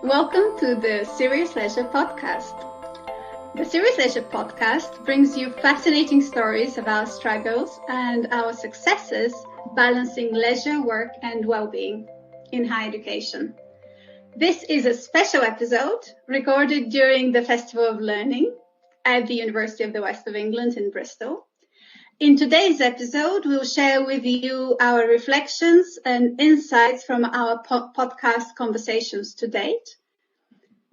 Welcome to the Serious Leisure Podcast. The Serious Leisure Podcast brings you fascinating stories of our struggles and our successes balancing leisure, work and well-being in higher education. This is a special episode recorded during the Festival of Learning at the University of the West of England in Bristol. In today's episode, we'll share with you our reflections and insights from our podcast conversations to date.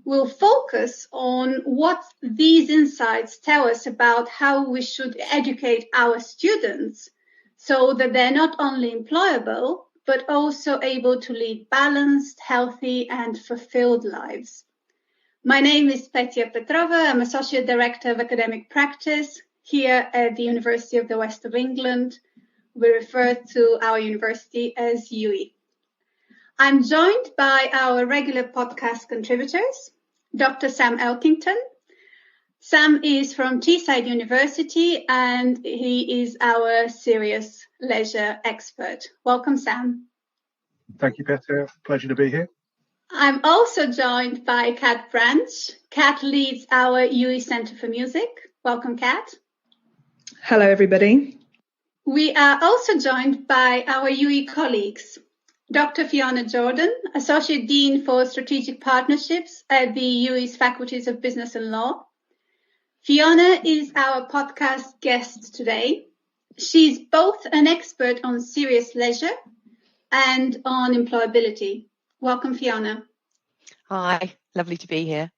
We'll focus on what these insights tell us about how we should educate our students so that they're not only employable, but also able to lead balanced, healthy and fulfilled lives. My name is Petya Petrova. I'm Associate Director of Academic Practice here at the University of the West of England. We refer to our university as UWE. I'm joined by our regular podcast contributors, Dr. Sam Elkington. Sam is from Teesside University and he is our serious leisure expert. Welcome, Sam. Thank you, Petya. Pleasure to be here. I'm also joined by Kat Branch. Kat leads our UWE Centre for Music. Welcome, Kat. Hello, everybody. We are also joined by our UWE colleagues, Dr. Fiona Jordan, Associate Dean for Strategic Partnerships at the UWE's Faculties of Business and Law. Fiona is our podcast guest today. She's both an expert on serious leisure and on employability. Welcome, Fiona. Hi, lovely to be here.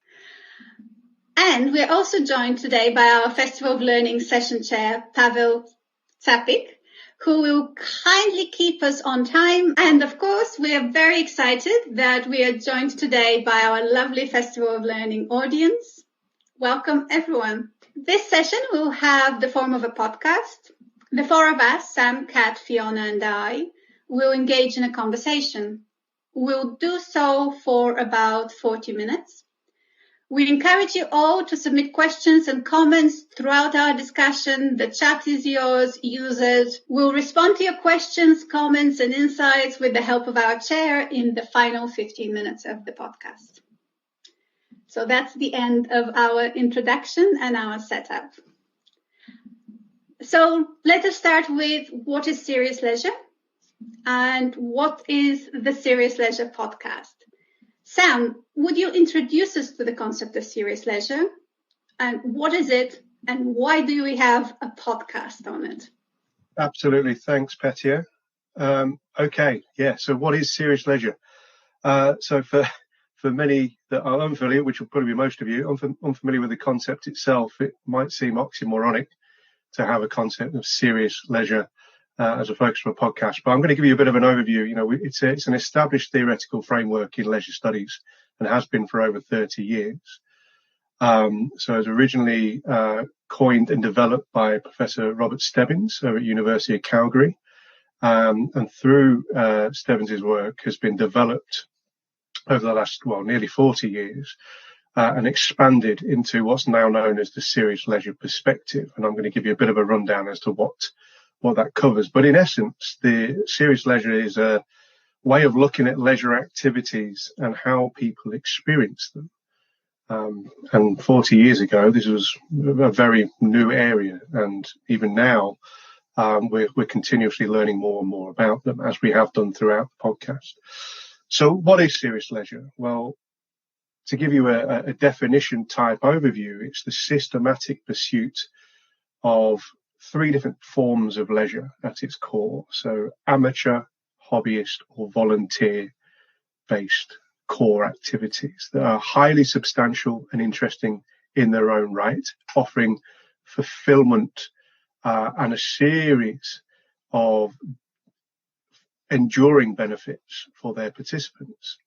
And we're also joined today by our Festival of Learning session chair, Pavel Tsapik, who will kindly keep us on time. And of course, we are very excited that we are joined today by our lovely Festival of Learning audience. Welcome, everyone. This session will have the form of a podcast. The four of us, Sam, Kat, Fiona, and I, will engage in a conversation. We'll do so for about 40 minutes. We encourage you all to submit questions and comments throughout our discussion. The chat is yours. Use it. We'll respond to your questions, comments, and insights with the help of our chair in the final 15 minutes of the podcast. So that's the end of our introduction and our setup. So let us start with what is serious leisure and what is the Serious Leisure Podcast. Sam, would you introduce us to the concept of serious leisure? And what is it? And why do we have a podcast on it? Absolutely. Thanks, Petya. So what is serious leisure? So for many that are unfamiliar, which will probably be most of you, unfamiliar with the concept itself, it might seem oxymoronic to have a concept of serious leisure as a focus for a podcast, but I'm going to give you a bit of an overview. You know, it's an established theoretical framework in leisure studies and has been for over 30 years. So it was originally coined and developed by Professor Robert Stebbins over at University of Calgary, and through Stebbins' work has been developed over the last, nearly 40 years, and expanded into what's now known as the serious leisure perspective. And I'm going to give you a bit of a rundown as to what that covers. But in essence, the serious leisure is a way of looking at leisure activities and how people experience them. And 40 years ago, this was a very new area. And even now, we're continuously learning more and more about them, as we have done throughout the podcast. So what is serious leisure? Well, to give you a definition type overview, it's the systematic pursuit of three different forms of leisure at its core. So amateur, hobbyist or volunteer-based core activities that are highly substantial and interesting in their own right, offering fulfillment and a series of enduring benefits for their participants.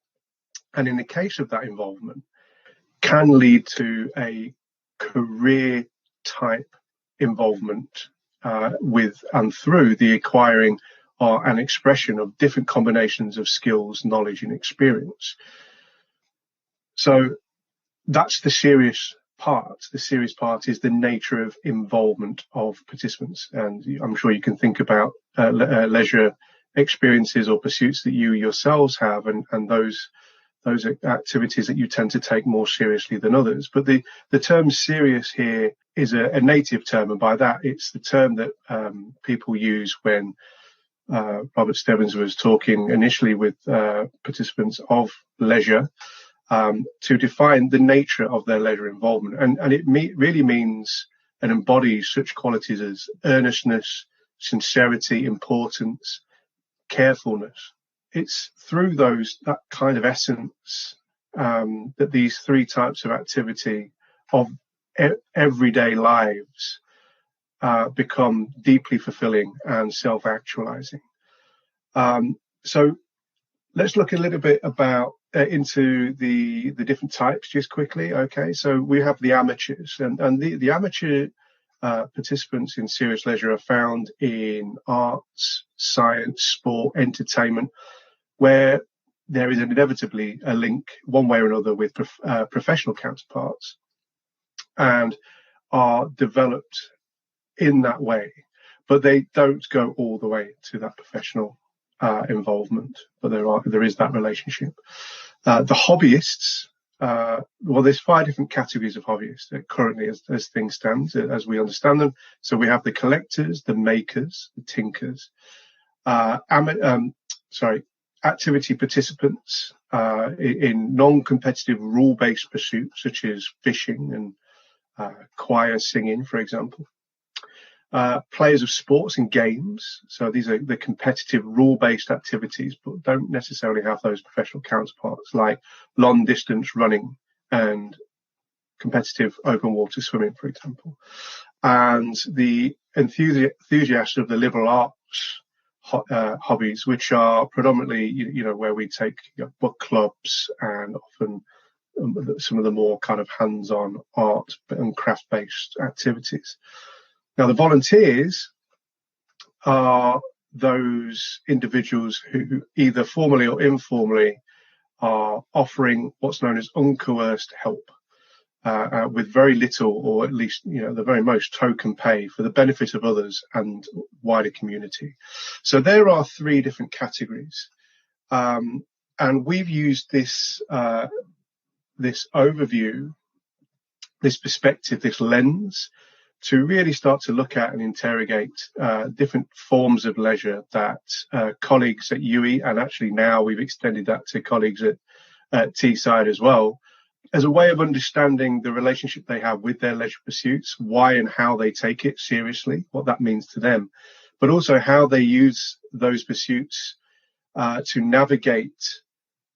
And in the case of that involvement, can lead to a career type involvement with and through the acquiring and expression of different combinations of skills, knowledge and experience. So that's the serious part. The serious part is the nature of involvement of participants. And I'm sure you can think about leisure experiences or pursuits that you yourselves have, and those those activities that you tend to take more seriously than others. But the term serious here is a native term, and by that it's the term that people use when Robert Stebbins was talking initially with participants of leisure to define the nature of their leisure involvement. And it really means and embodies such qualities as earnestness, sincerity, importance, carefulness. It's through that kind of essence that these three types of activity of everyday lives become deeply fulfilling and self-actualizing. So let's look a little bit into the different types just quickly. Okay, so we have the amateurs, and the amateur participants in serious leisure are found in arts, science, sport, entertainment, where there is inevitably a link one way or another with professional counterparts and are developed in that way, but they don't go all the way to that professional involvement, but there is that relationship. The hobbyists, well, there's 5 different categories of hobbyists currently as things stand, as we understand them. So we have the collectors, the makers, the tinkers, activity participants in non-competitive rule-based pursuits such as fishing and choir singing, for example. Players of sports and games. So these are the competitive rule-based activities, but don't necessarily have those professional counterparts like long distance running and competitive open water swimming, for example. And the enthusiasts of the liberal arts hobbies, which are predominantly, where we take book clubs and often some of the more kind of hands-on art and craft-based activities. Now, the volunteers are those individuals who either formally or informally are offering what's known as uncoerced help with very little, or at least, the very most token pay for the benefit of others and wider community. So there are 3 different categories. And we've used this overview, this perspective, this lens, to really start to look at and interrogate different forms of leisure that colleagues at UWE, and actually now we've extended that to colleagues at Teesside as well, as a way of understanding the relationship they have with their leisure pursuits, why and how they take it seriously, what that means to them, but also how they use those pursuits to navigate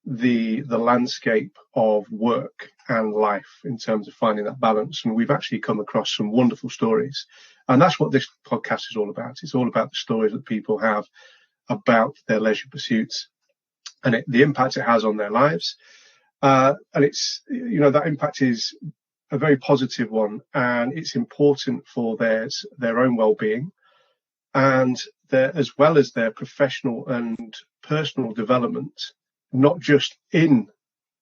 the landscape of work and life in terms of finding that balance. And we've actually come across some wonderful stories, and that's what this podcast is all about. It's all about the stories that people have about their leisure pursuits and the impact it has on their lives. And it's, that impact is a very positive one, and it's important for their own well-being and as well as their professional and personal development, not just in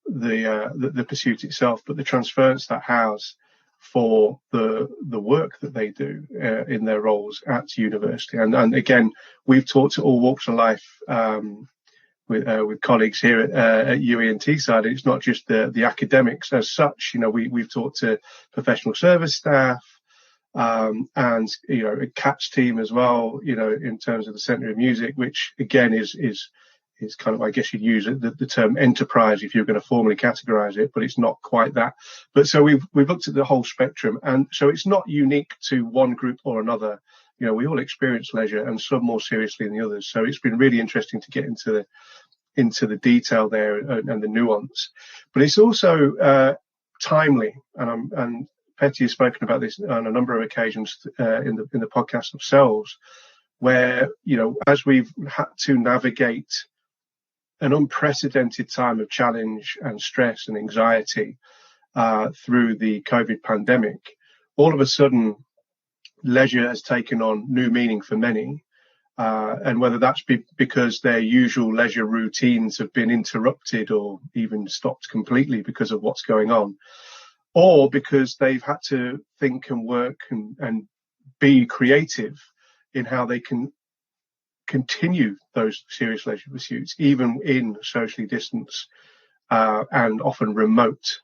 the pursuit itself, but the transference that has for the work that they do in their roles at university. And again, we've talked to all walks of life with colleagues here at UWE and Teesside. It's not just the academics as such. We've talked to professional service staff and a catch team as well. In terms of the Centre of Music, which again is kind of, I guess you'd use the term enterprise if you're going to formally categorize it, but it's not quite that. But so we've looked at the whole spectrum, and so it's not unique to one group or another. We all experience leisure, and some more seriously than the others. So it's been really interesting to get into the detail there and the nuance. But it's also timely, and Petty has spoken about this on a number of occasions in the podcast themselves, where as we've had to navigate an unprecedented time of challenge and stress and anxiety through the COVID pandemic, all of a sudden leisure has taken on new meaning for many. And whether that's because their usual leisure routines have been interrupted or even stopped completely because of what's going on, or because they've had to think and work and be creative in how they can continue those serious leisure pursuits, even in socially distanced and often remote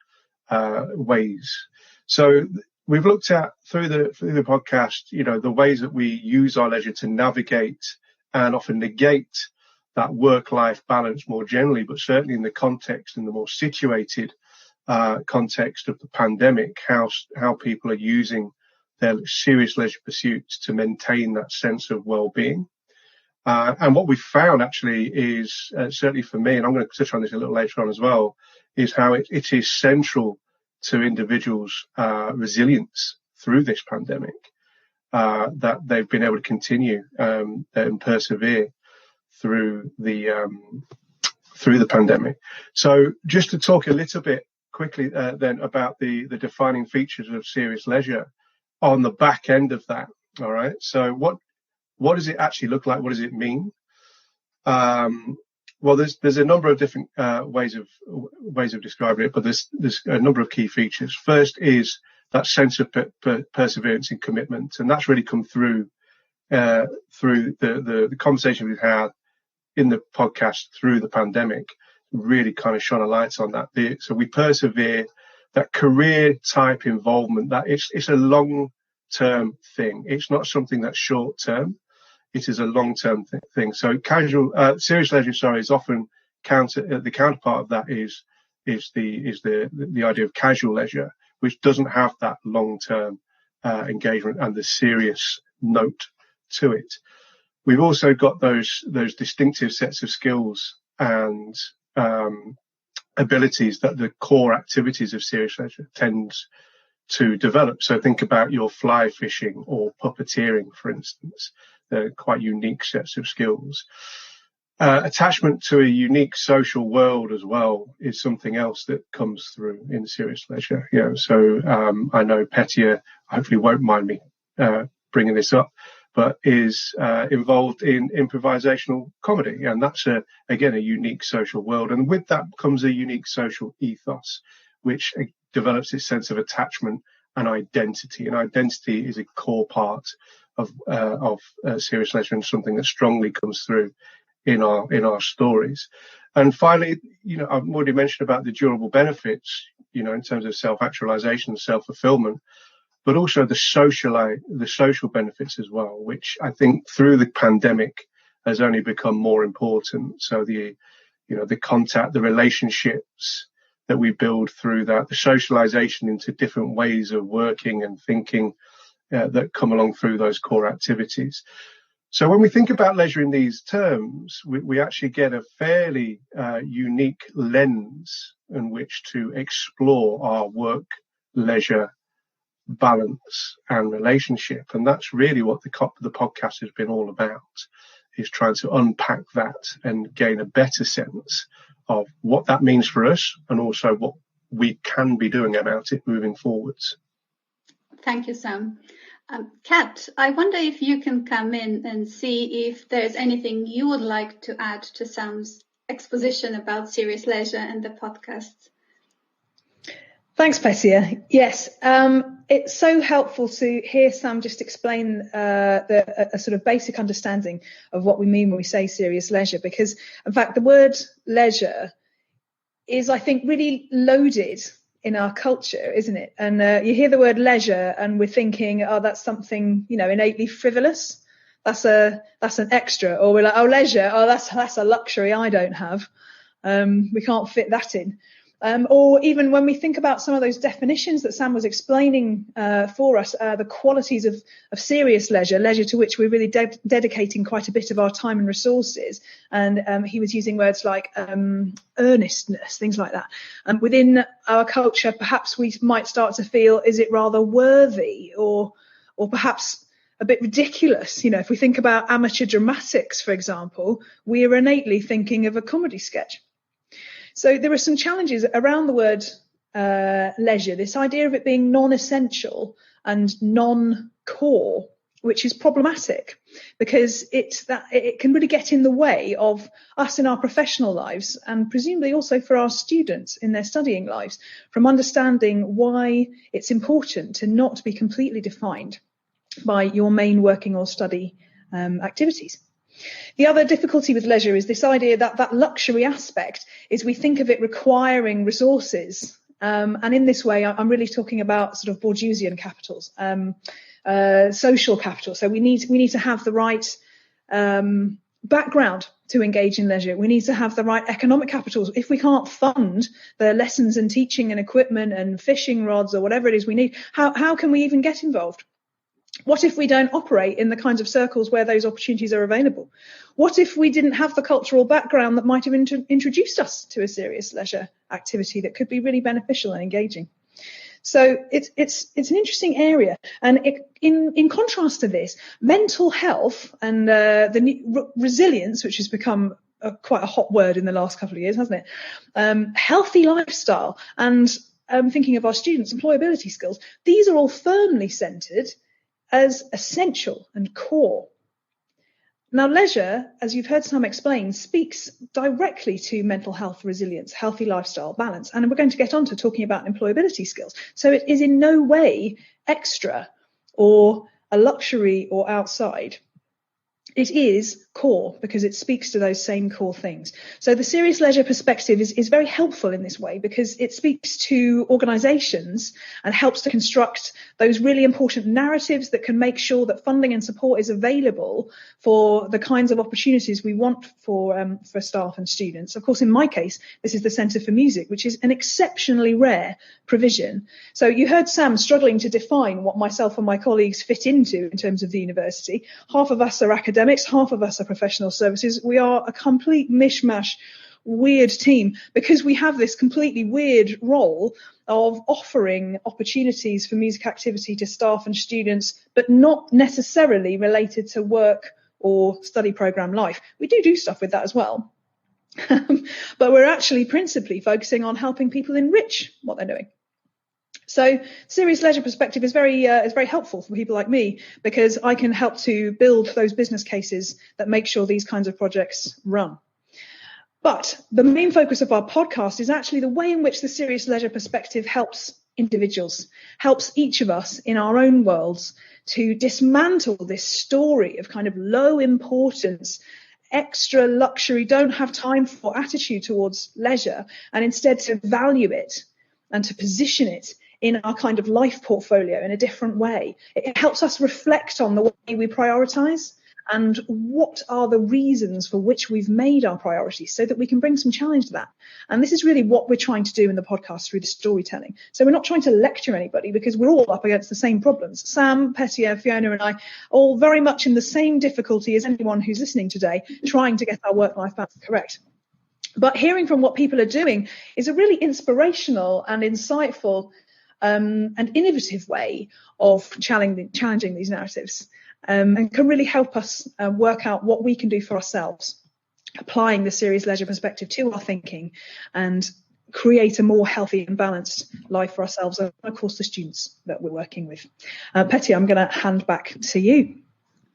ways. So we've looked at through the podcast, the ways that we use our leisure to navigate and often negate that work-life balance more generally, but certainly in the more situated context of the pandemic, how people are using their serious leisure pursuits to maintain that sense of well-being. And what we found actually is, certainly for me, and I'm going to touch on this a little later on as well, is how it is central to individuals' resilience through this pandemic, that they've been able to continue and persevere through the pandemic. So just to talk a little bit quickly then about the defining features of serious leisure on the back end of that. All right. So what does it actually look like? What does it mean? Well, there's a number of different ways of describing it, but there's a number of key features. First is that sense of perseverance and commitment, and that's really come through the conversation we've had in the podcast through the pandemic. Really kind of shone a light on that. So we persevere. That career type involvement, that it's a long-term thing. It's not something that's short-term. It is a long-term thing. So serious leisure, is often the counterpart of that is the idea of casual leisure, which doesn't have that long-term engagement and the serious note to it. We've also got those distinctive sets of skills and abilities that the core activities of serious leisure tends to develop. So think about your fly fishing or puppeteering, for instance. They're quite unique sets of skills. Attachment to a unique social world as well is something else that comes through in serious leisure. So I know Petia hopefully won't mind me bringing this up, but is involved in improvisational comedy, and that's again a unique social world. And with that comes a unique social ethos, which develops its sense of attachment and identity. And identity is a core part of serious leisure and something that strongly comes through in our stories. And finally, I've already mentioned about the durable benefits, in terms of self-actualization, self-fulfillment, but also the social benefits as well, which I think through the pandemic has only become more important. So the contact, the relationships that we build through that, the socialization into different ways of working and thinking that come along through those core activities. So when we think about leisure in these terms, we actually get a fairly unique lens in which to explore our work-leisure balance and relationship. And that's really what the podcast has been all about, is trying to unpack that and gain a better sense of what that means for us and also what we can be doing about it moving forwards. Thank you, Sam. Kat, I wonder if you can come in and see if there's anything you would like to add to Sam's exposition about serious leisure and the podcast. Thanks, Petia. Yes, it's so helpful to hear Sam just explain a sort of basic understanding of what we mean when we say serious leisure, because, in fact, the word leisure is, I think, really loaded in our culture, isn't it? And you hear the word leisure and we're thinking, oh, that's something, innately frivolous. That's an extra. Or we're like, oh, leisure, oh, that's a luxury I don't have. We can't fit that in. Or even when we think about some of those definitions that Sam was explaining for us, the qualities of serious leisure to which we're really dedicating quite a bit of our time and resources. And he was using words like earnestness, things like that. And within our culture, perhaps we might start to feel, is it rather worthy or perhaps a bit ridiculous? If we think about amateur dramatics, for example, we are innately thinking of a comedy sketch. So there are some challenges around the word leisure, this idea of it being non-essential and non-core, which is problematic because it can really get in the way of us in our professional lives and presumably also for our students in their studying lives from understanding why it's important to not be completely defined by your main working or study activities. The other difficulty with leisure is this idea that that luxury aspect is we think of it requiring resources. And in this way, I'm really talking about sort of Borgesian capitals, social capital. So we need to have the right background to engage in leisure. We need to have the right economic capitals. If we can't fund the lessons and teaching and equipment and fishing rods or whatever it is we need, how can we even get involved? What if we don't operate in the kinds of circles where those opportunities are available? What if we didn't have the cultural background that might have introduced us to a serious leisure activity that could be really beneficial and engaging? So it's an interesting area. And in contrast to this, mental health and the resilience, which has become quite a hot word in the last couple of years, hasn't it? Healthy lifestyle and thinking of our students' employability skills, these are all firmly centred as essential and core. Now, leisure, as you've heard Sam explain, speaks directly to mental health, resilience, healthy lifestyle, balance. And we're going to get on to talking about employability skills. So it is in no way extra or a luxury or outside. It is core because it speaks to those same core things. So the serious leisure perspective is very helpful in this way because it speaks to organisations and helps to construct those really important narratives that can make sure that funding and support is available for the kinds of opportunities we want for staff and students. Of course, in my case, this is the Centre for Music, which is an exceptionally rare provision. So you heard Sam struggling to define what myself and my colleagues fit into in terms of the university. Half of us are academics, half of us are professional services. We are a complete mishmash, weird team because we have this completely weird role of offering opportunities for music activity to staff and students, but not necessarily related to work or study programme life. We do stuff with that as well. But we're actually principally focusing on helping people enrich what they're doing. So serious leisure perspective is very helpful for people like me because I can help to build those business cases that make sure these kinds of projects run. But the main focus of our podcast is actually the way in which the serious leisure perspective helps individuals, helps each of us in our own worlds to dismantle this story of kind of low importance, extra luxury, don't have time for attitude towards leisure, and instead to value it and to position it in our kind of life portfolio in a different way. It helps us reflect on the way we prioritise and what are the reasons for which we've made our priorities so that we can bring some challenge to that. And this is really what we're trying to do in the podcast through the storytelling. So we're not trying to lecture anybody because we're all up against the same problems. Sam, Petya, Fiona and I, all very much in the same difficulty as anyone who's listening today, trying to get our work-life balance correct. But hearing from what people are doing is a really inspirational and insightful and innovative way of challenging these narratives and can really help us work out what we can do for ourselves, applying the serious leisure perspective to our thinking and create a more healthy and balanced life for ourselves and, of course, the students that we're working with. Petya, I'm going to hand back to you.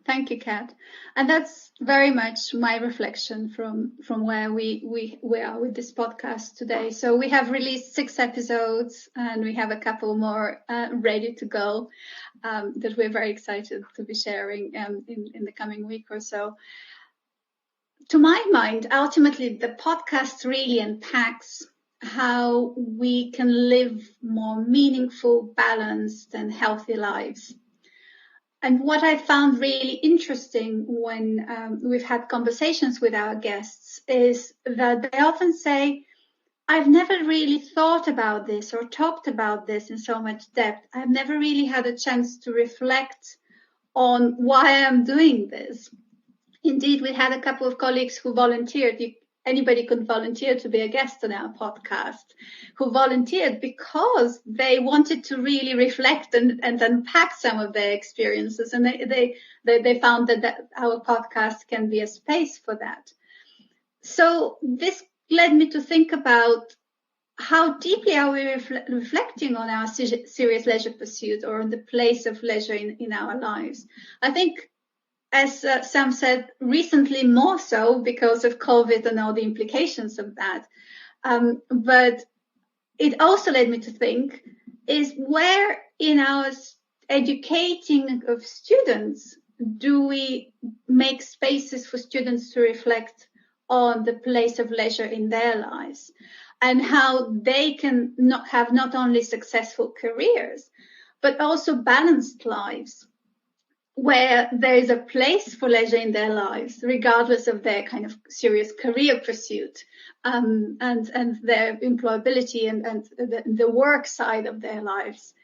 Thank you, Kat. And that's very much my reflection from where we are with this podcast today. So we have released 6 episodes and we have a couple more ready to go that we're very excited to be sharing in the coming week or so. To my mind, ultimately, the podcast really unpacks how we can live more meaningful, balanced and healthy lives. And what I found really interesting when we've had conversations with our guests is that they often say, I've never really thought about this or talked about this in so much depth. I've never really had a chance to reflect on why I'm doing this. Indeed, we had a couple of colleagues who volunteered. Anybody could volunteer to be a guest on our podcast, who volunteered because they wanted to really reflect and unpack some of their experiences. And they found that our podcast can be a space for that. So this led me to think about how deeply are we reflecting on our serious leisure pursuit or on the place of leisure in our lives. I think, as Sam said, recently more so because of COVID and all the implications of that. But it also led me to think is where in our educating of students do we make spaces for students to reflect on the place of leisure in their lives and how they can have not only successful careers, but also balanced lives where there is a place for leisure in their lives, regardless of their kind of serious career pursuit and their employability and the work side of their lives.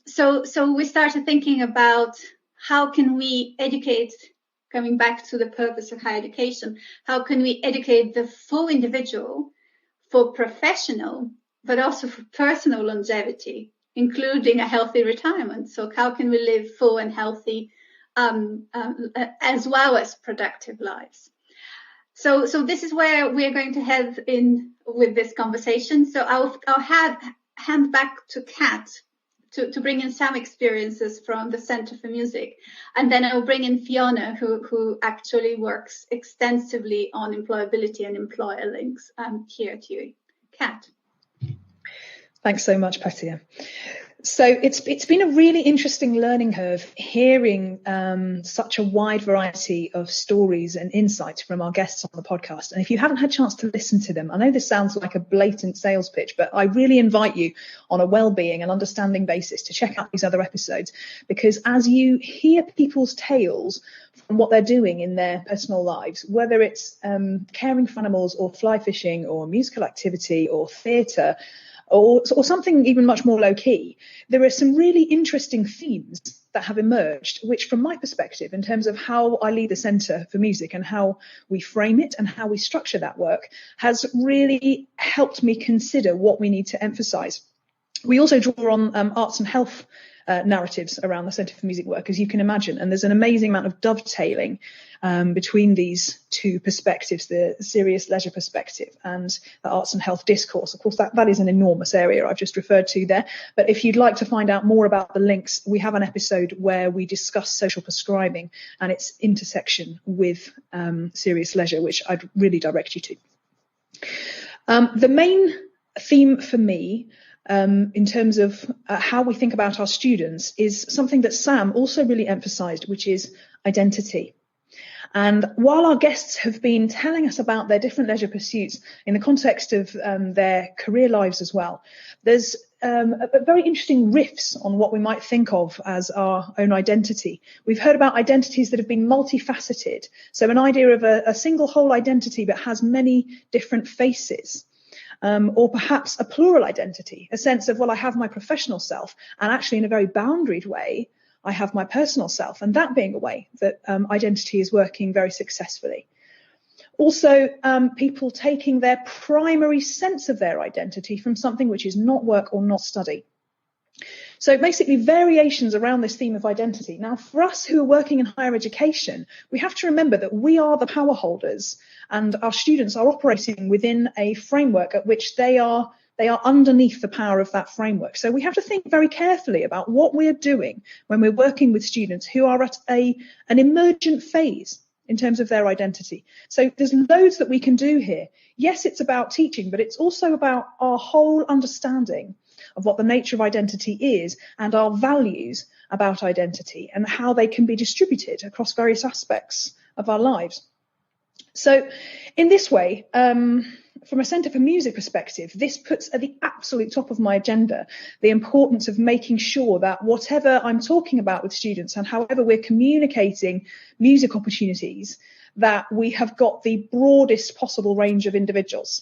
So we started thinking about how can we educate, coming back to the purpose of higher education, how can we educate the full individual for professional, but also for personal longevity, including a healthy retirement. So how can we live full and healthy as well as productive lives? So this is where we're going to head in with this conversation. So I'll hand back to Kat to bring in some experiences from the Centre for Music. And then I'll bring in Fiona, who actually works extensively on employability and employer links here at UWE. Kat. Thanks so much, Patia. So it's been a really interesting learning curve hearing such a wide variety of stories and insights from our guests on the podcast. And if you haven't had a chance to listen to them, I know this sounds like a blatant sales pitch, but I really invite you on a wellbeing and understanding basis to check out these other episodes, because as you hear people's tales from what they're doing in their personal lives, whether it's caring for animals or fly fishing or musical activity or theatre, or something even much more low-key, there are some really interesting themes that have emerged, which from my perspective, in terms of how I lead the Centre for Music and how we frame it and how we structure that work, has really helped me consider what we need to emphasise. We also draw on arts and health narratives around the Centre for Music work, as you can imagine, and there's an amazing amount of dovetailing between these two perspectives, the serious leisure perspective and the arts and health discourse. Of course, that is an enormous area I've just referred to there. But if you'd like to find out more about the links, we have an episode where we discuss social prescribing and its intersection with serious leisure, which I'd really direct you to. The main theme for me in terms of how we think about our students is something that Sam also really emphasised, which is identity. And while our guests have been telling us about their different leisure pursuits in the context of their career lives as well, there's a very interesting riffs on what we might think of as our own identity. We've heard about identities that have been multifaceted. So an idea of a single whole identity but has many different faces. Or perhaps a plural identity, a sense of, well, I have my professional self, and actually in a very boundaried way, I have my personal self, and that being a way that identity is working very successfully. Also, people taking their primary sense of their identity from something which is not work or not study. So basically variations around this theme of identity. Now, for us who are working in higher education, we have to remember that we are the power holders and our students are operating within a framework at which they are underneath the power of that framework. So we have to think very carefully about what we're doing when we're working with students who are at an emergent phase in terms of their identity. So there's loads that we can do here. Yes, it's about teaching, but it's also about our whole understanding of what the nature of identity is and our values about identity and how they can be distributed across various aspects of our lives. So in this way, from a Centre for Music perspective, this puts at the absolute top of my agenda the importance of making sure that whatever I'm talking about with students and however we're communicating music opportunities, that we have got the broadest possible range of individuals.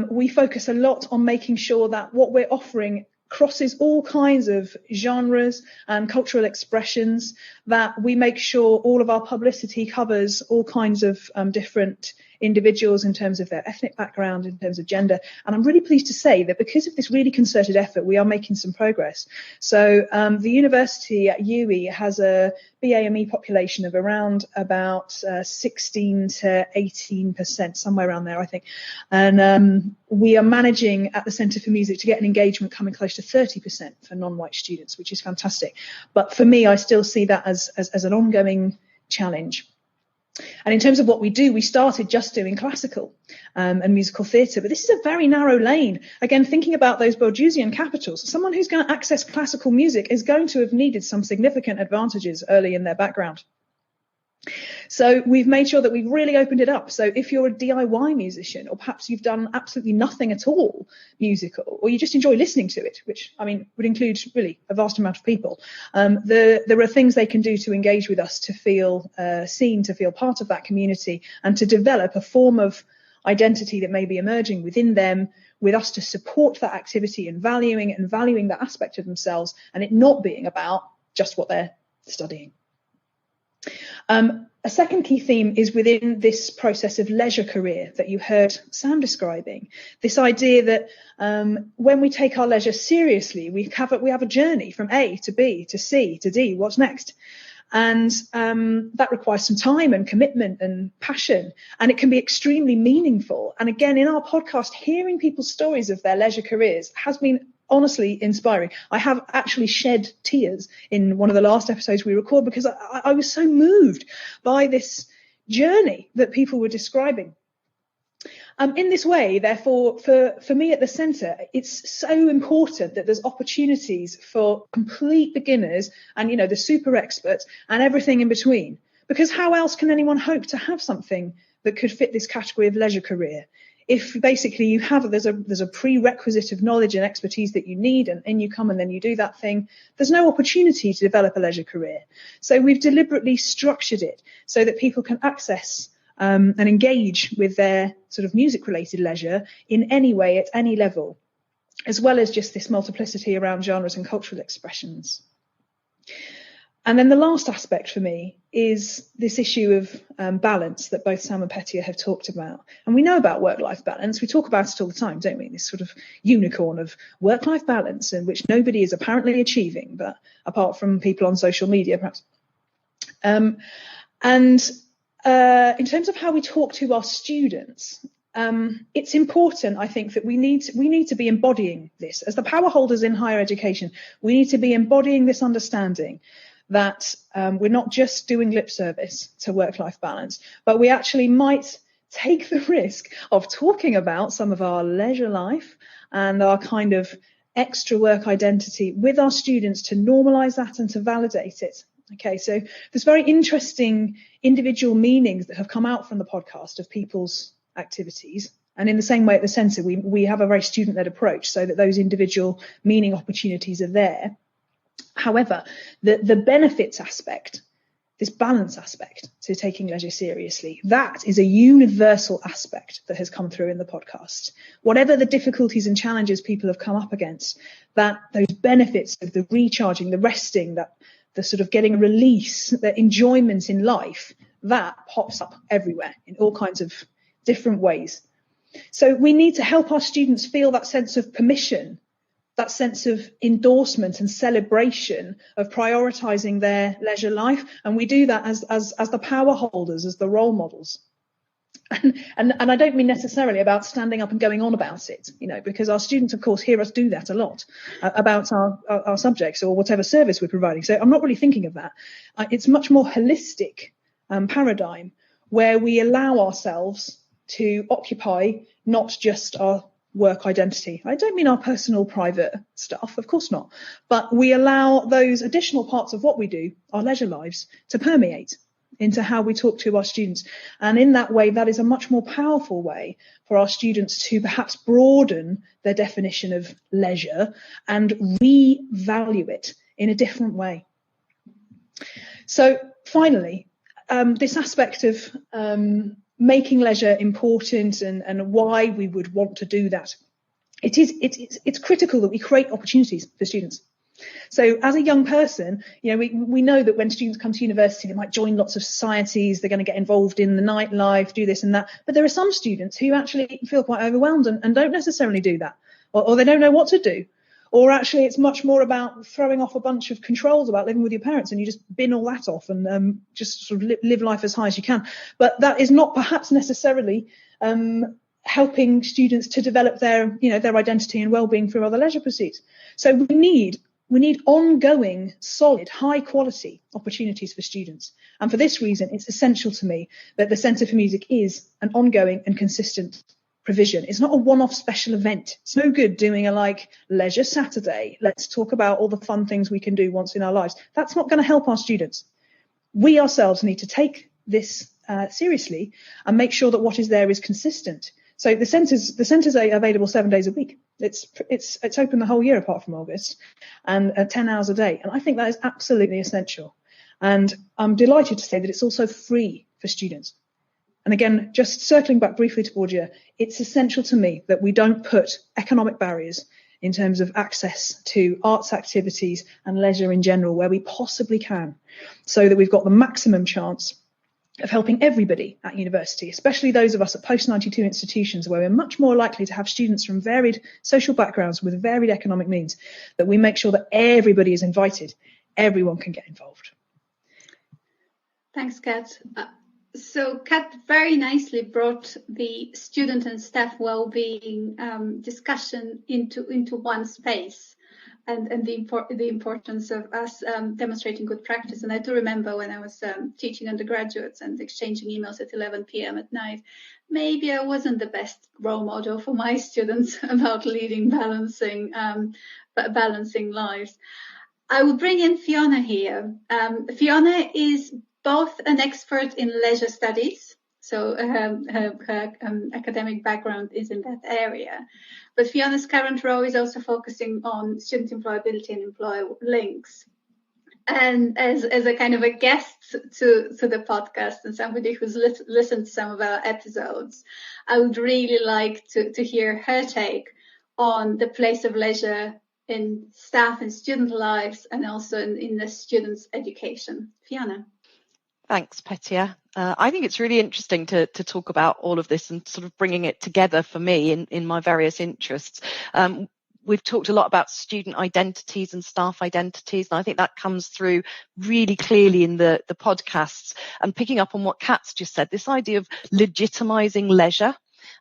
We focus a lot on making sure that what we're offering crosses all kinds of genres and cultural expressions, that we make sure all of our publicity covers all kinds of different individuals in terms of their ethnic background, in terms of gender. And I'm really pleased to say that because of this really concerted effort, we are making some progress. So the university at UWE has a BAME population of around about 16 to 18%, somewhere around there, I think. And we are managing at the Centre for Music to get an engagement coming close to 30% for non-white students, which is fantastic. But for me, I still see that as an ongoing challenge. And in terms of what we do, we started just doing classical and musical theatre, but this is a very narrow lane. Again, thinking about those Borgesian capitals, someone who's going to access classical music is going to have needed some significant advantages early in their background. So we've made sure that we've really opened it up. So if you're a DIY musician, or perhaps you've done absolutely nothing at all musical, or you just enjoy listening to it, which I mean would include really a vast amount of people, there are things they can do to engage with us, to feel seen, to feel part of that community, and to develop a form of identity that may be emerging within them, with us to support that activity and valuing that aspect of themselves, and it not being about just what they're studying. A second key theme is within this process of leisure career that you heard Sam describing, this idea that when we take our leisure seriously, we have a journey from A to B to C to D, what's next? And that requires some time and commitment and passion, and it can be extremely meaningful. And again, in our podcast, hearing people's stories of their leisure careers has been honestly inspiring. I have actually shed tears in one of the last episodes we recorded, because I was so moved by this journey that people were describing. In this way, therefore, for me at the centre, it's so important that there's opportunities for complete beginners and, you know, the super experts and everything in between. Because how else can anyone hope to have something that could fit this category of leisure career? If basically there's a prerequisite of knowledge and expertise that you need, and you come and then you do that thing, there's no opportunity to develop a leisure career. So we've deliberately structured it so that people can access and engage with their sort of music-related leisure in any way, at any level, as well as just this multiplicity around genres and cultural expressions. And then the last aspect for me is this issue of balance that both Sam and Petya have talked about. And we know about work-life balance. We talk about it all the time, don't we? This sort of unicorn of work-life balance, in which nobody is apparently achieving, but apart from people on social media, perhaps. In terms of how we talk to our students, it's important, I think, that we need to be embodying this. As the power holders in higher education, we need to be embodying this understanding that we're not just doing lip service to work-life balance, but we actually might take the risk of talking about some of our leisure life and our kind of extra work identity with our students, to normalise that and to validate it. Okay, so there's very interesting individual meanings that have come out from the podcast of people's activities. And in the same way at the centre, we have a very student-led approach so that those individual meaning opportunities are there. However, the benefits aspect, this balance aspect to taking leisure seriously, that is a universal aspect that has come through in the podcast. Whatever the difficulties and challenges people have come up against, that those benefits of the recharging, the resting, that the sort of getting a release, the enjoyment in life, that pops up everywhere in all kinds of different ways. So we need to help our students feel that sense of permission, that sense of endorsement and celebration of prioritising their leisure life. And we do that as the power holders, as the role models. And I don't mean necessarily about standing up and going on about it, you know, because our students, of course, hear us do that a lot about our subjects or whatever service we're providing. So I'm not really thinking of that. It's much more holistic paradigm where we allow ourselves to occupy not just our work identity. I don't mean our personal private stuff, of course not, but we allow those additional parts of what we do, our leisure lives, to permeate into how we talk to our students. And in that way, that is a much more powerful way for our students to perhaps broaden their definition of leisure and revalue it in a different way. So finally, this aspect of making leisure important and why we would want to do that. It's critical that we create opportunities for students. So as a young person, you know, we know that when students come to university, they might join lots of societies, they're going to get involved in the nightlife, do this and that. But there are some students who actually feel quite overwhelmed and don't necessarily do that, or they don't know what to do. Or actually, it's much more about throwing off a bunch of controls about living with your parents, and you just bin all that off and just sort of live life as high as you can. But that is not perhaps necessarily helping students to develop their identity and well-being through other leisure pursuits. So we need We need ongoing, solid, high quality opportunities for students. And for this reason, it's essential to me that the Centre for Music is an ongoing and consistent provision. It's not a one-off special event. It's no good doing a leisure Saturday. Let's talk about all the fun things we can do once in our lives. That's not going to help our students. We ourselves need to take this seriously and make sure that what is there is consistent. So the centres are available 7 days a week. It's open the whole year apart from August, and 10 hours a day. And I think that is absolutely essential. And I'm delighted to say that it's also free for students. And again, just circling back briefly to Borgia, it's essential to me that we don't put economic barriers in terms of access to arts activities and leisure in general where we possibly can, so that we've got the maximum chance of helping everybody at university, especially those of us at post-92 institutions where we're much more likely to have students from varied social backgrounds with varied economic means, that we make sure that everybody is invited, everyone can get involved. Thanks, Kat. So Kat very nicely brought the student and staff well-being discussion into one space. And the importance of us demonstrating good practice. And I do remember when I was teaching undergraduates and exchanging emails at 11 p.m. at night, maybe I wasn't the best role model for my students about leading, balancing lives. I will bring in Fiona here. Fiona is both an expert in leisure studies, so her academic background is in that area. But Fiona's current role is also focusing on student employability and employer links. And as a kind of a guest to the podcast and somebody who's listened to some of our episodes, I would really like to hear her take on the place of leisure in staff and student lives and also in the students' education. Fiona. Thanks, Petia. I think it's really interesting to talk about all of this and sort of bringing it together for me in my various interests. We've talked a lot about student identities and staff identities, and I think that comes through really clearly in the podcasts. And picking up on what Kat's just said, this idea of legitimising leisure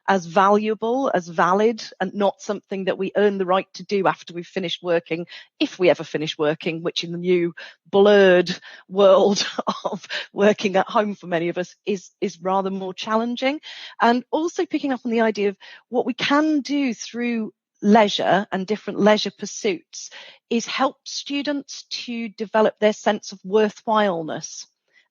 as valuable, as valid, and not something that we earn the right to do after we've finished working, if we ever finish working, which in the new blurred world of working at home for many of us is rather more challenging. And also picking up on the idea of what we can do through leisure and different leisure pursuits is help students to develop their sense of worthwhileness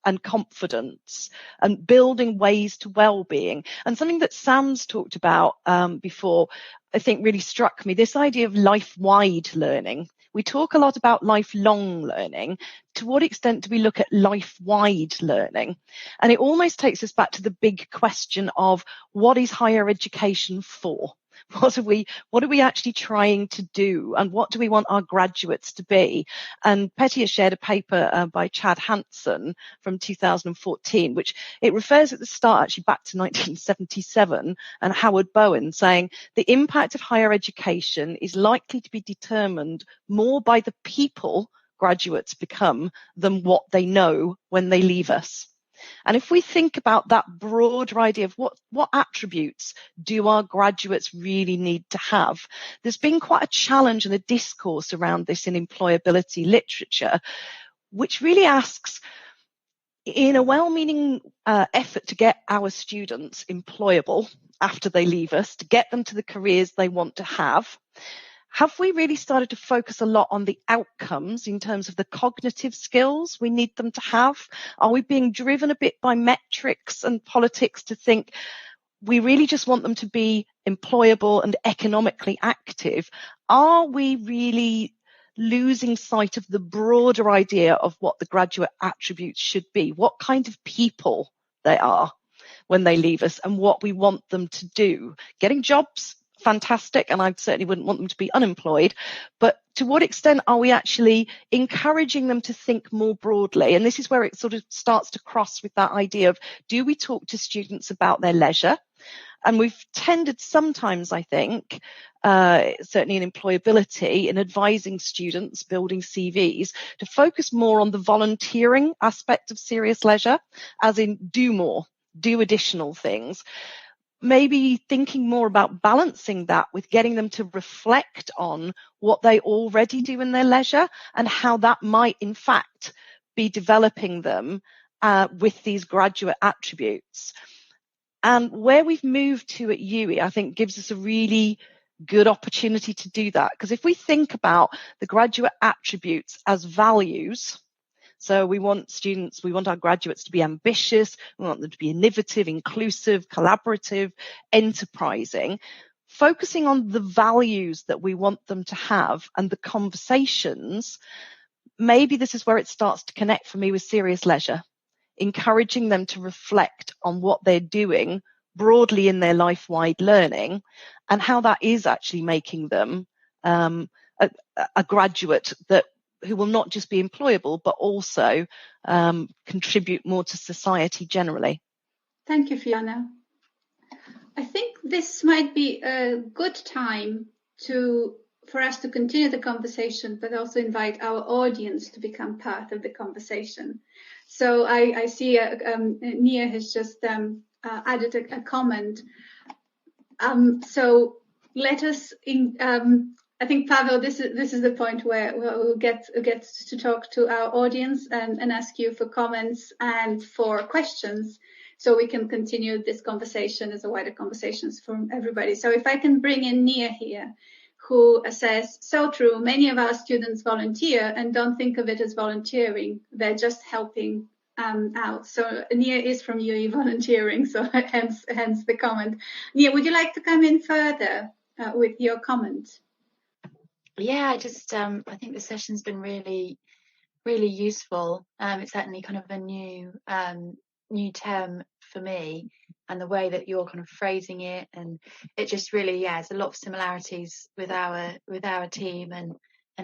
and confidence and building ways to well-being. And something that Sam's talked about before, I think really struck me, this idea of life-wide learning. We talk a lot about lifelong learning. To what extent do we look at life-wide learning? And it almost takes us back to the big question of what is higher education for? What are we actually trying to do, and what do we want our graduates to be? And Petia shared a paper by Chad Hanson from 2014, which it refers at the start actually back to 1977 and Howard Bowen, saying the impact of higher education is likely to be determined more by the people graduates become than what they know when they leave us. And if we think about that broader idea of what attributes do our graduates really need to have, there's been quite a challenge and a discourse around this in employability literature, which really asks, in a well-meaning effort to get our students employable after they leave us, to get them to the careers they want to have we really started to focus a lot on the outcomes in terms of the cognitive skills we need them to have? Are we being driven a bit by metrics and politics to think we really just want them to be employable and economically active? Are we really losing sight of the broader idea of what the graduate attributes should be, what kind of people they are when they leave us, and what we want them to do? Getting jobs, fantastic, and I certainly wouldn't want them to be unemployed, but to what extent are we actually encouraging them to think more broadly? And this is where it sort of starts to cross with that idea of, do we talk to students about their leisure? And we've tended sometimes, I think, certainly in employability, in advising students, building CVs, to focus more on the volunteering aspect of serious leisure, as in do more, do additional things. maybe thinking more about balancing that with getting them to reflect on what they already do in their leisure and how that might in fact be developing them with these graduate attributes. And where we've moved to at UWE, I think gives us a really good opportunity to do that. Because if we think about the graduate attributes as values, so we want our graduates to be ambitious, we want them to be innovative, inclusive, collaborative, enterprising, focusing on the values that we want them to have and the conversations, maybe this is where it starts to connect for me with serious leisure, encouraging them to reflect on what they're doing broadly in their life-wide learning and how that is actually making them a graduate who will not just be employable, but also contribute more to society generally. Thank you, Fiona. I think this might be a good time for us to continue the conversation, but also invite our audience to become part of the conversation. So I see Nia has just added a comment. So let us I think, Pavel, this is the point where we'll get to talk to our audience and ask you for comments and for questions, so we can continue this conversation as a wider conversations from everybody. So if I can bring in Nia here, who says, so true, many of our students volunteer and don't think of it as volunteering. They're just helping out. So Nia is from UWE Volunteering, so hence the comment. Nia, would you like to come in further with your comment? Yeah, I think the session's been really, really useful. It's certainly kind of a new term for me, and the way that you're kind of phrasing it, and it just really, there's a lot of similarities with our team and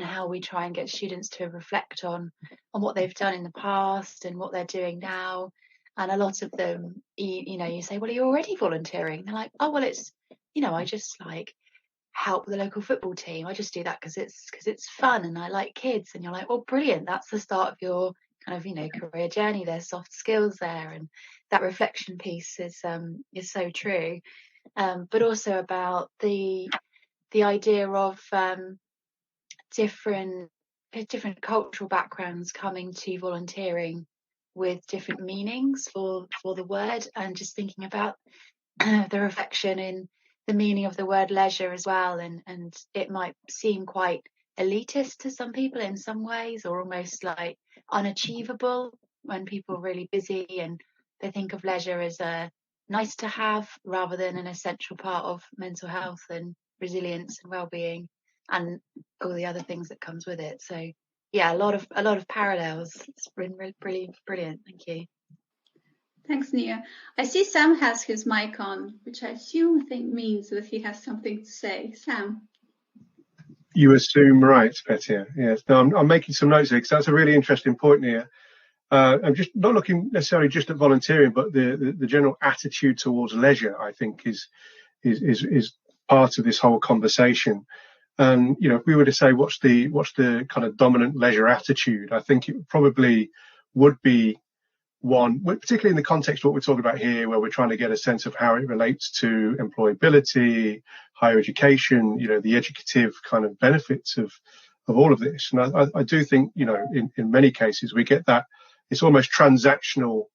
how we try and get students to reflect on what they've done in the past and what they're doing now. And a lot of them, you say, well, are you already volunteering? They're like, oh, well, it's, I just like help the local football team. I just do that because it's fun and I like kids. And you're like, well, brilliant. That's the start of your kind of, career journey. There's soft skills there. And that reflection piece is so true. But also about the idea of different cultural backgrounds coming to volunteering with different meanings for the word, and just thinking about the reflection in the meaning of the word leisure as well, and it might seem quite elitist to some people in some ways, or almost like unachievable when people are really busy and they think of leisure as a nice to have rather than an essential part of mental health and resilience and well-being and all the other things that comes with it. So a lot of parallels. It's been really brilliant. Thank you. Thanks, Nia. I see Sam has his mic on, which I think means that he has something to say. Sam. You assume right, Petya. Yes. No, I'm making some notes here because that's a really interesting point here. I'm just not looking necessarily just at volunteering, but the general attitude towards leisure, I think, is part of this whole conversation. And if we were to say what's the kind of dominant leisure attitude, I think it probably would be one, particularly in the context of what we're talking about here, where we're trying to get a sense of how it relates to employability, higher education, the educative kind of benefits of all of this. And I do think, in many cases we get that it's almost transactional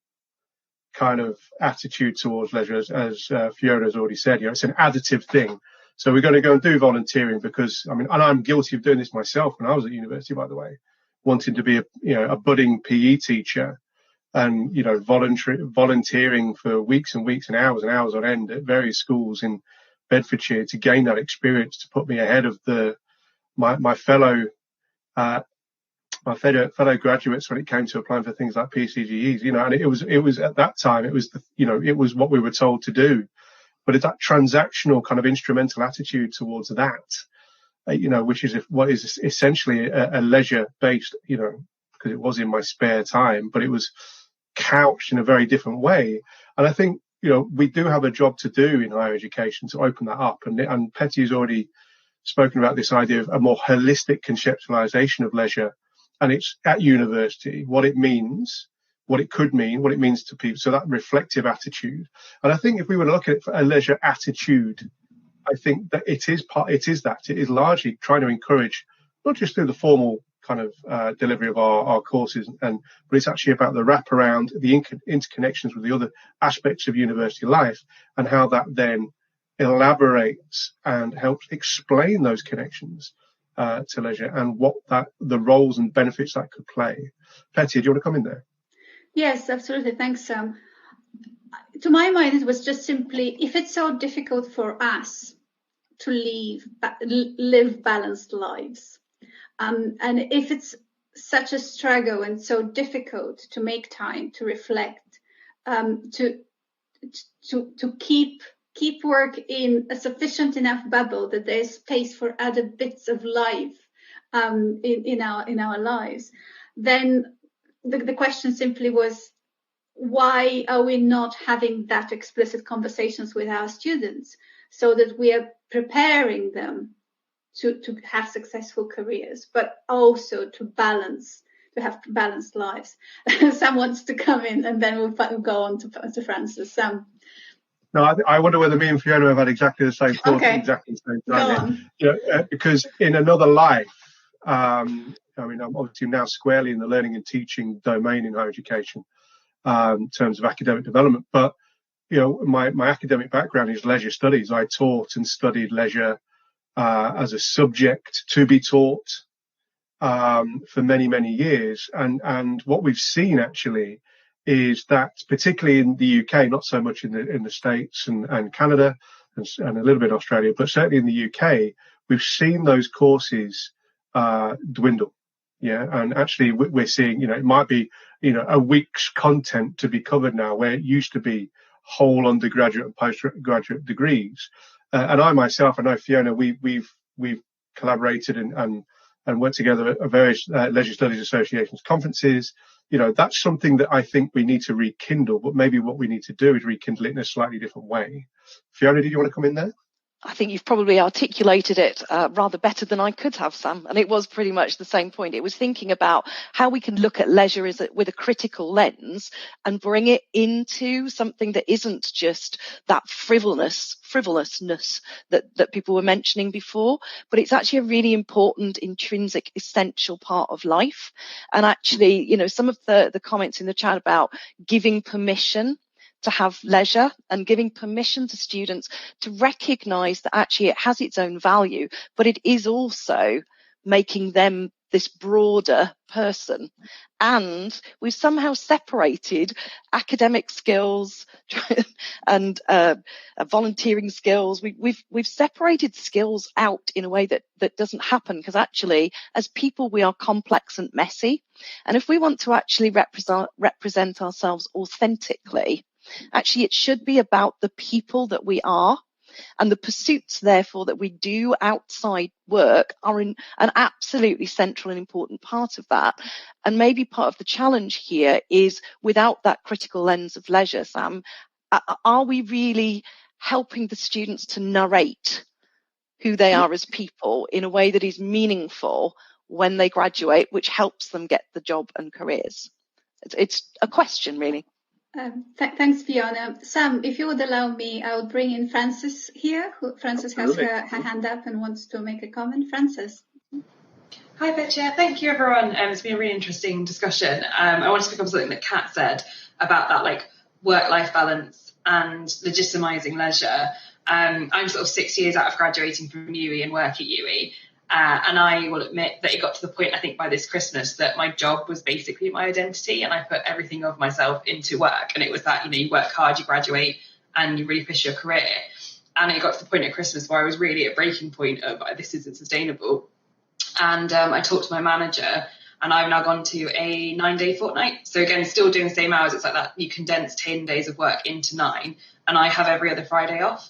kind of attitude towards leisure, as Fiona has already said. It's an additive thing. So we're going to go and do volunteering because, and I'm guilty of doing this myself when I was at university, by the way, wanting to be a budding PE teacher. And, volunteering for weeks and weeks and hours on end at various schools in Bedfordshire to gain that experience, to put me ahead of my fellow graduates when it came to applying for things like PCGEs, and it was at that time, it was what we were told to do. But it's that transactional kind of instrumental attitude towards that, which is what is essentially a leisure-based, because it was in my spare time, but it was couched in a very different way. And I think, we do have a job to do in higher education to open that up. And Petty's already spoken about this idea of a more holistic conceptualization of leisure. And it's at university, what it means what it could mean, what it means to people. So that reflective attitude. And I think if we were to look at it for a leisure attitude, I think that it is largely trying to encourage, not just through the formal kind of delivery of our courses, but it's actually about the wraparound, the interconnections with the other aspects of university life, and how that then elaborates and helps explain those connections to leisure and what the roles and benefits that could play. Petya, do you want to come in there? Yes, absolutely. Thanks, Sam. To my mind, it was just simply, if it's so difficult for us to live balanced lives, and if it's such a struggle and so difficult to make time to reflect, to keep work in a sufficient enough bubble that there's space for other bits of life in our lives, then the question simply was, why are we not having that explicit conversations with our students so that we are preparing them to have successful careers, but also to have balanced lives? Sam wants to come in, and then we'll go on to Francis. Sam. No, I wonder whether me and Fiona have had exactly the same thoughts at exactly the same time. Go on. You know, because in another life, I mean, I'm obviously now squarely in the learning and teaching domain in higher education, in terms of academic development. But, you know, my academic background is leisure studies. I taught and studied leisure as a subject to be taught for many, many years. And what we've seen actually is that, particularly in the UK, not so much in the States and Canada and a little bit Australia, but certainly in the UK, we've seen those courses dwindle. Yeah, and actually we're seeing, you know, it might be, you know, a week's content to be covered now, where it used to be whole undergraduate and postgraduate degrees. And I myself, I know Fiona, we've collaborated and worked together at various leisure studies associations conferences. You know, that's something that I think we need to rekindle, but maybe what we need to do is rekindle it in a slightly different way. Fiona, did you want to come in there? I think you've probably articulated it rather better than I could have, Sam. And it was pretty much the same point. It was thinking about how we can look at leisure with a critical lens and bring it into something that isn't just that frivolousness that people were mentioning before, but it's actually a really important, intrinsic, essential part of life. And actually, you know, some of the comments in the chat about giving permission to have leisure and giving permission to students to recognise that actually it has its own value, but it is also making them this broader person. And we've somehow separated academic skills and volunteering skills. We've separated skills out in a way that doesn't happen, because actually as people we are complex and messy. And if we want to actually represent ourselves authentically, actually, it should be about the people that we are, and the pursuits, therefore, that we do outside work are an absolutely central and important part of that. And maybe part of the challenge here is, without that critical lens of leisure, Sam, are we really helping the students to narrate who they are as people in a way that is meaningful when they graduate, which helps them get the job and careers? It's a question, really. Thanks, Fiona. Sam, if you would allow me, I would bring in Frances here. Frances has her hand up and wants to make a comment. Frances. Hi, Petya. Thank you, everyone. It's been a really interesting discussion. I want to pick up something that Kat said about that, like, work-life balance and legitimising leisure. I'm sort of 6 years out of graduating from UWE and work at UWE. And I will admit that it got to the point, I think, by this Christmas, that my job was basically my identity, and I put everything of myself into work. And it was that, you know, you work hard, you graduate, and you really push your career. And it got to the point at Christmas where I was really at a breaking point of, this isn't sustainable. And I talked to my manager, and I've now gone to a 9-day fortnight. So again, still doing the same hours. It's like that, you condense 10 days of work into 9, and I have every other Friday off.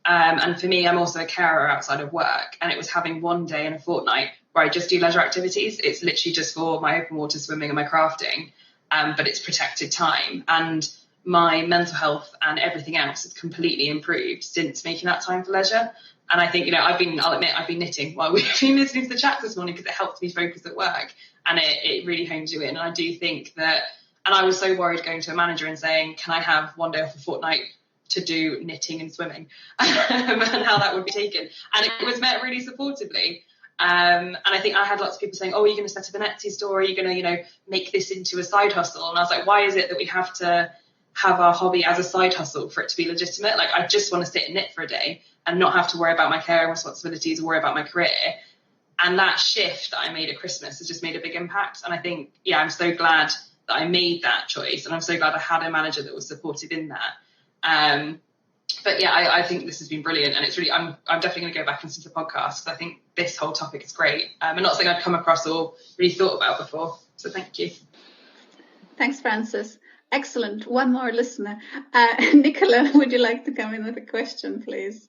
And for me, I'm also a carer outside of work, and it was having 1 day in a fortnight where I just do leisure activities. It's literally just for my open water swimming and my crafting, but it's protected time. And my mental health and everything else has completely improved since making that time for leisure. And I think, you know, I'll admit I've been knitting while we've been listening to the chat this morning, because it helps me focus at work, and it really hones you in. And I do think that And I was so worried going to a manager and saying, can I have one day off a fortnight to do knitting and swimming, and how that would be taken. And it was met really supportively. And I think I had lots of people saying, oh, are you going to set up an Etsy store? Are you going to, you know, make this into a side hustle? And I was like, why is it that we have to have our hobby as a side hustle for it to be legitimate? Like, I just want to sit and knit for a day and not have to worry about my care and responsibilities or worry about my career. And that shift that I made at Christmas has just made a big impact. And I think, yeah, I'm so glad that I made that choice. And I'm so glad I had a manager that was supportive in that. But yeah, I think this has been brilliant, and it's really, I'm definitely going to go back and listen to the podcast, because I think this whole topic is great, and not something I'd come across or really thought about before. So thank you. Thanks, Frances. Excellent. One more listener. Nicola, would you like to come in with a question, please?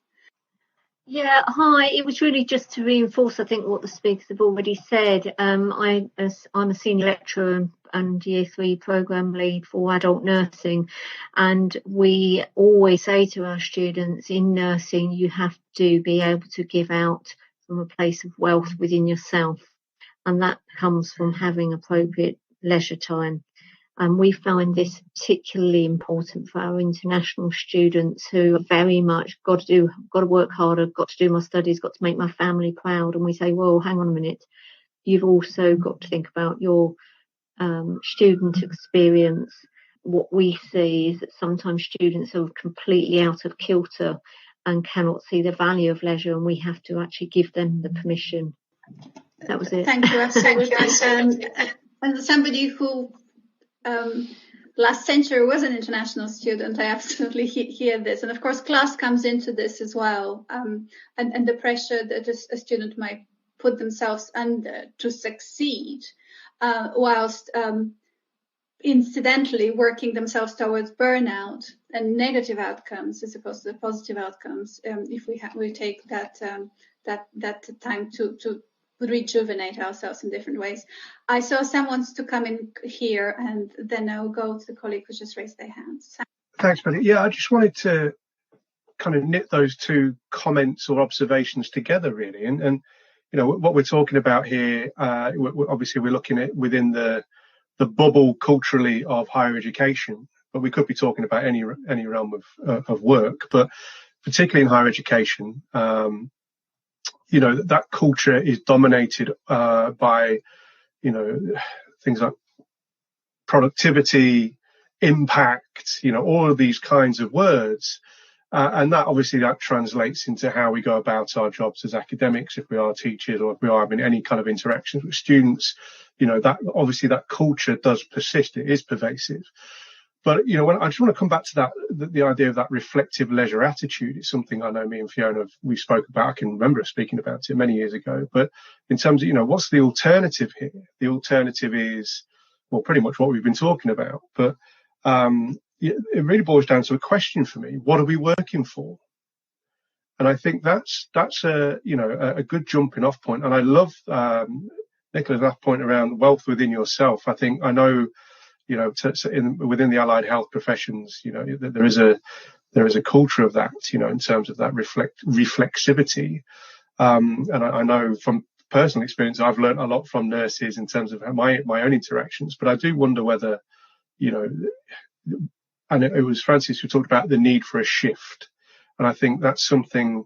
Yeah, hi. It was really just to reinforce, I think, what the speakers have already said. I'm a senior lecturer and Year 3 programme lead for adult nursing, and we always say to our students, in nursing, you have to be able to give out from a place of wealth within yourself, and that comes from having appropriate leisure time. And we find this particularly important for our international students who are very much got to work harder, got to do my studies, got to make my family proud. And we say, well, hang on a minute, you've also got to think about your student experience. What we see is that sometimes students are completely out of kilter and cannot see the value of leisure, and we have to actually give them the permission. That was it. Thank you, absolutely. And somebody who last century was an international student, I absolutely hear this. And of course, class comes into this as well, and the pressure that a student might put themselves under to succeed, whilst incidentally working themselves towards burnout and negative outcomes as opposed to the positive outcomes, if we take that time to rejuvenate ourselves in different ways. I saw someone to come in here, and then I'll go to the colleague who just raised their hands. Thanks, Betty. Yeah, I just wanted to kind of knit those two comments or observations together, really. And you know, what we're talking about here, obviously we're looking at within the bubble culturally of higher education, but we could be talking about any realm of work, but particularly in higher education, you know, that culture is dominated by, you know, things like productivity, impact, you know, all of these kinds of words. And that obviously that translates into how we go about our jobs as academics, if we are teachers or if we are having any kind of interactions with students. You know, that obviously that culture does persist. It is pervasive. But, you know, I just want to come back to that, the idea of that reflective leisure attitude. It's something I know me and Fiona, we spoke about. I can remember us speaking about it many years ago. But in terms of, you know, what's the alternative here? The alternative is, well, pretty much what we've been talking about. But it really boils down to a question for me. What are we working for? And I think that's a, you know, a good jumping off point. And I love Nicola's last point around wealth within yourself. I know, you know, within the allied health professions, you know, there is a culture of that, you know, in terms of that reflexivity. And I know from personal experience, I've learned a lot from nurses in terms of my own interactions. But I do wonder whether, you know, and it was Frances who talked about the need for a shift. And I think that's something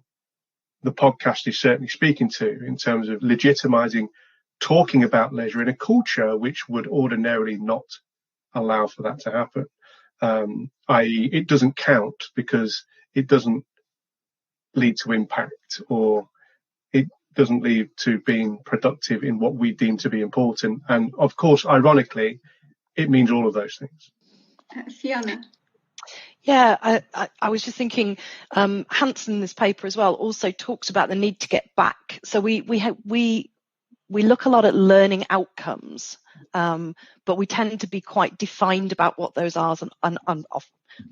the podcast is certainly speaking to in terms of legitimizing talking about leisure in a culture which would ordinarily not allow for that to happen, i.e. it doesn't count because it doesn't lead to impact, or it doesn't lead to being productive in what we deem to be important. And of course, ironically, it means all of those things. Fiona. Yeah, I was just thinking, Hansen in this paper as well also talks about the need to get back. So we look a lot at learning outcomes, but we tend to be quite defined about what those are, and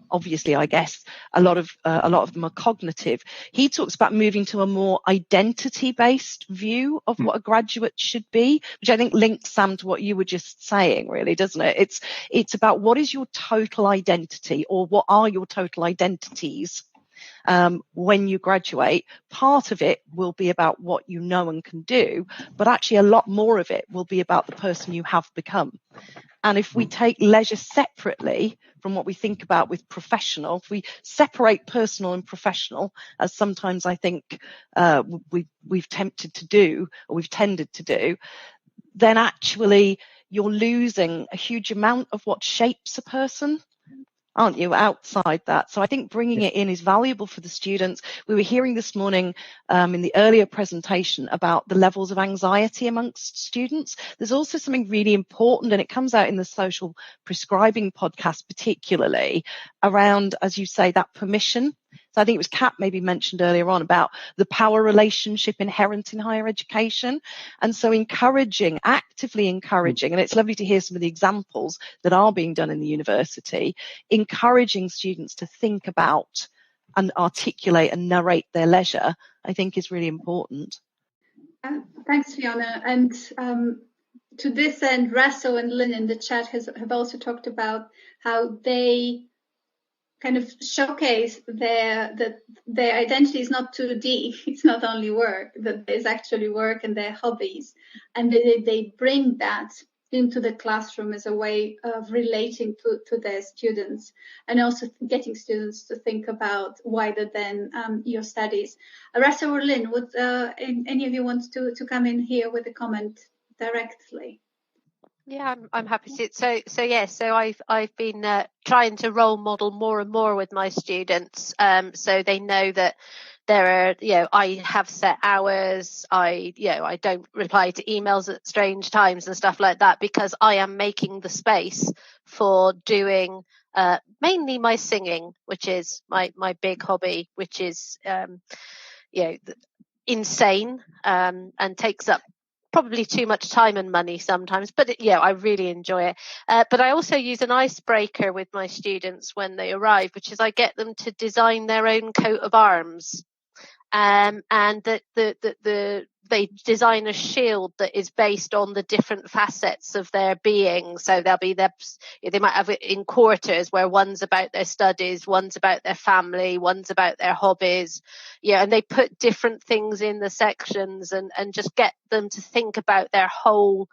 obviously, I guess a lot of them are cognitive. He talks about moving to a more identity-based view of what a graduate should be, which I think links, Sam, to what you were just saying, really, doesn't it? It's about what is your total identity, or what are your total identities, when you graduate. Part of it will be about what you know and can do, but actually a lot more of it will be about the person you have become. And if we take leisure separately from what we think about with professional, if we separate personal and professional, as sometimes I think we've tended to do, then actually you're losing a huge amount of what shapes a person, aren't you, outside that? So I think bringing it in is valuable for the students. We were hearing this morning in the earlier presentation about the levels of anxiety amongst students. There's also something really important, and it comes out in the social prescribing podcast particularly, around, as you say, that permission. So I think it was Kat maybe mentioned earlier on about the power relationship inherent in higher education. And so actively encouraging, and it's lovely to hear some of the examples that are being done in the university, encouraging students to think about and articulate and narrate their leisure, I think is really important. Thanks, Fiona. And to this end, Rasso and Lynn in the chat have also talked about how they kind of showcase their identity is not 2D. It's not only work, that there's actually work and their hobbies. And they bring that into the classroom as a way of relating to their students, and also getting students to think about wider than your studies. Rasa or Lynn, would any of you want to come in here with a comment directly? Yeah, I'm happy to. So I've been trying to role model more and more with my students, so they know that there are, I have set hours. I don't reply to emails at strange times and stuff like that, because I am making the space for doing mainly my singing, which is my big hobby, which is insane and takes up probably too much time and money sometimes, but I really enjoy it. But I also use an icebreaker with my students when they arrive, which is I get them to design their own coat of arms, and that they design a shield that is based on the different facets of their being. So they might have it in quarters where one's about their studies, one's about their family, one's about their hobbies. And they put different things in the sections and just get them to think about their whole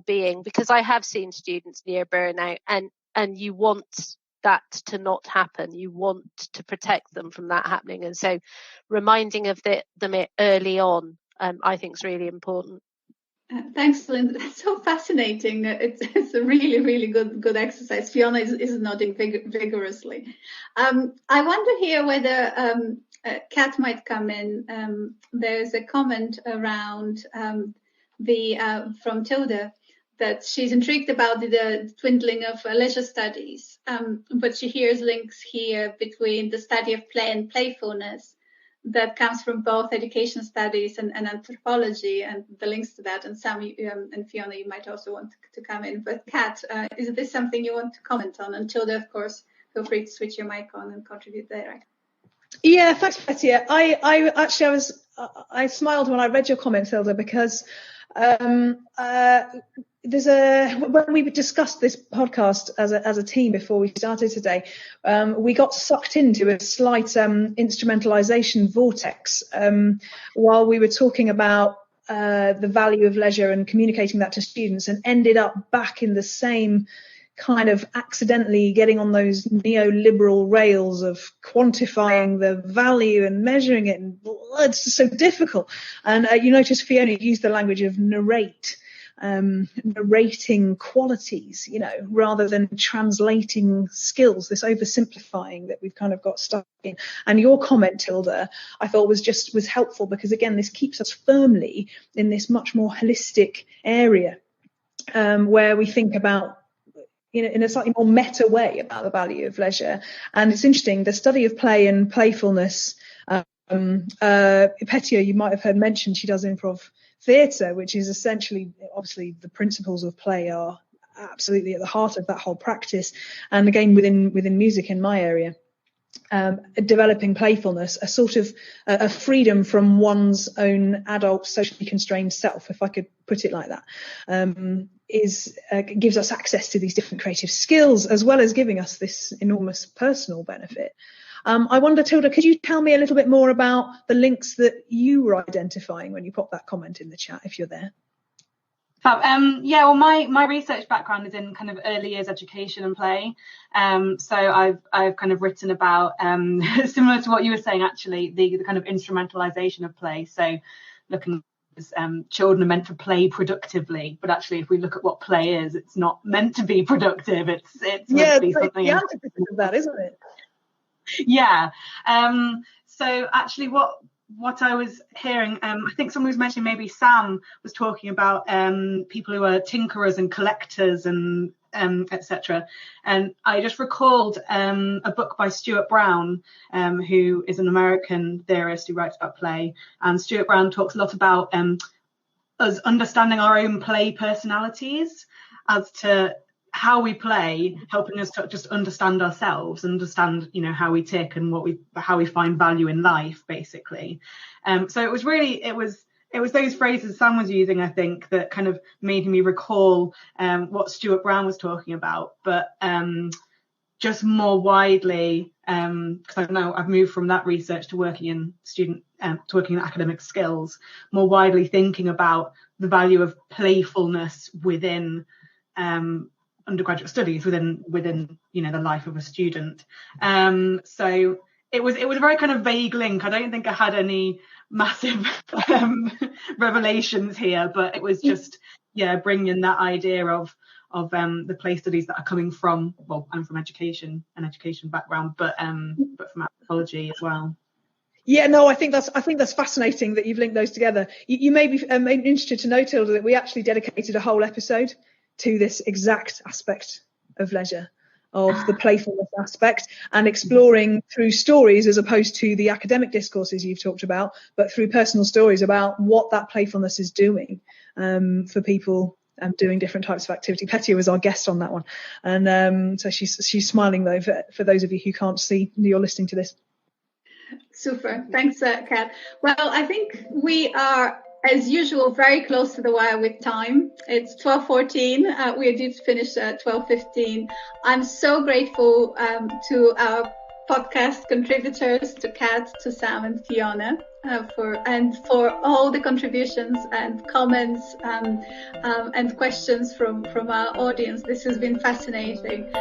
being, because I have seen students near burnout, and you want that to not happen. You want to protect them from that happening. And so reminding of them early on, I think is really important. Thanks, Linda. That's so fascinating. It's a really, really good exercise. Fiona is nodding vigorously. I wonder here whether Kat might come in. There's a comment around from Tilda that she's intrigued about the dwindling of leisure studies, but she hears links here between the study of play and playfulness that comes from both education studies and anthropology, and the links to that. And Sam and Fiona, you might also want to come in. But Kat, is this something you want to comment on? And Tilda, of course, feel free to switch your mic on and contribute there. Yeah, thanks, Betty. I smiled when I read your comment, Tilda, because when we discussed this podcast as a team before we started today, we got sucked into a slight instrumentalization vortex while we were talking about the value of leisure and communicating that to students, and ended up back in the same kind of accidentally getting on those neoliberal rails of quantifying the value and measuring it, and it's just so difficult. And you notice Fiona used the language of narrating qualities, rather than translating skills, this oversimplifying that we've kind of got stuck in. And your comment, Tilda, I thought was helpful, because again, this keeps us firmly in this much more holistic area where we think about, in a slightly more meta way about the value of leisure. And it's interesting, the study of play and playfulness, Petya, you might have heard mentioned, she does improv theatre, which is essentially, obviously, the principles of play are absolutely at the heart of that whole practice. And again, within music in my area, developing playfulness, a sort of a freedom from one's own adult, socially constrained self, if I could put it like that, gives us access to these different creative skills, as well as giving us this enormous personal benefit. I wonder, Tilda, could you tell me a little bit more about the links that you were identifying when you popped that comment in the chat, if you're there? Yeah, well, my research background is in kind of early years education and play. So I've kind of written about similar to what you were saying, actually, the kind of instrumentalization of play. So looking at children are meant to play productively, but actually, if we look at what play is, it's not meant to be productive. It's meant to be something. Yeah, the antithesis of that, isn't it? Yeah. So actually, what I was hearing, I think someone was mentioning, maybe Sam was talking about people who are tinkerers and collectors and etc. And I just recalled a book by Stuart Brown, who is an American theorist who writes about play. And Stuart Brown talks a lot about us understanding our own play personalities as to how we play, helping us to just understand ourselves, understand, how we tick and how we find value in life, basically. So it was those phrases Sam was using, I think, that kind of made me recall what Stuart Brown was talking about, but just more widely, because I know I've moved from that research to working in academic skills, more widely thinking about the value of playfulness within undergraduate studies, within the life of a student. So it was a very kind of vague link. I don't think I had any massive revelations here, but it was just bringing that idea of the play studies that are coming from, well, I'm from education background, but from anthropology as well. Yeah, no, I think that's fascinating that you've linked those together. You may be interested to know, Tilda, that we actually dedicated a whole episode to this exact aspect of leisure, of the playfulness aspect, and exploring through stories, as opposed to the academic discourses you've talked about, but through personal stories about what that playfulness is doing for people doing different types of activity. Petya was our guest on that one, and so she's smiling though for those of you who can't see, you're listening to this. Super, thanks, Kat. Well, I think we are, as usual, very close to the wire with time. It's 12:14. We are due to finish at 12:15. I'm so grateful to our podcast contributors, to Kat, to Sam, and Fiona, for all the contributions and comments and questions from our audience. This has been fascinating.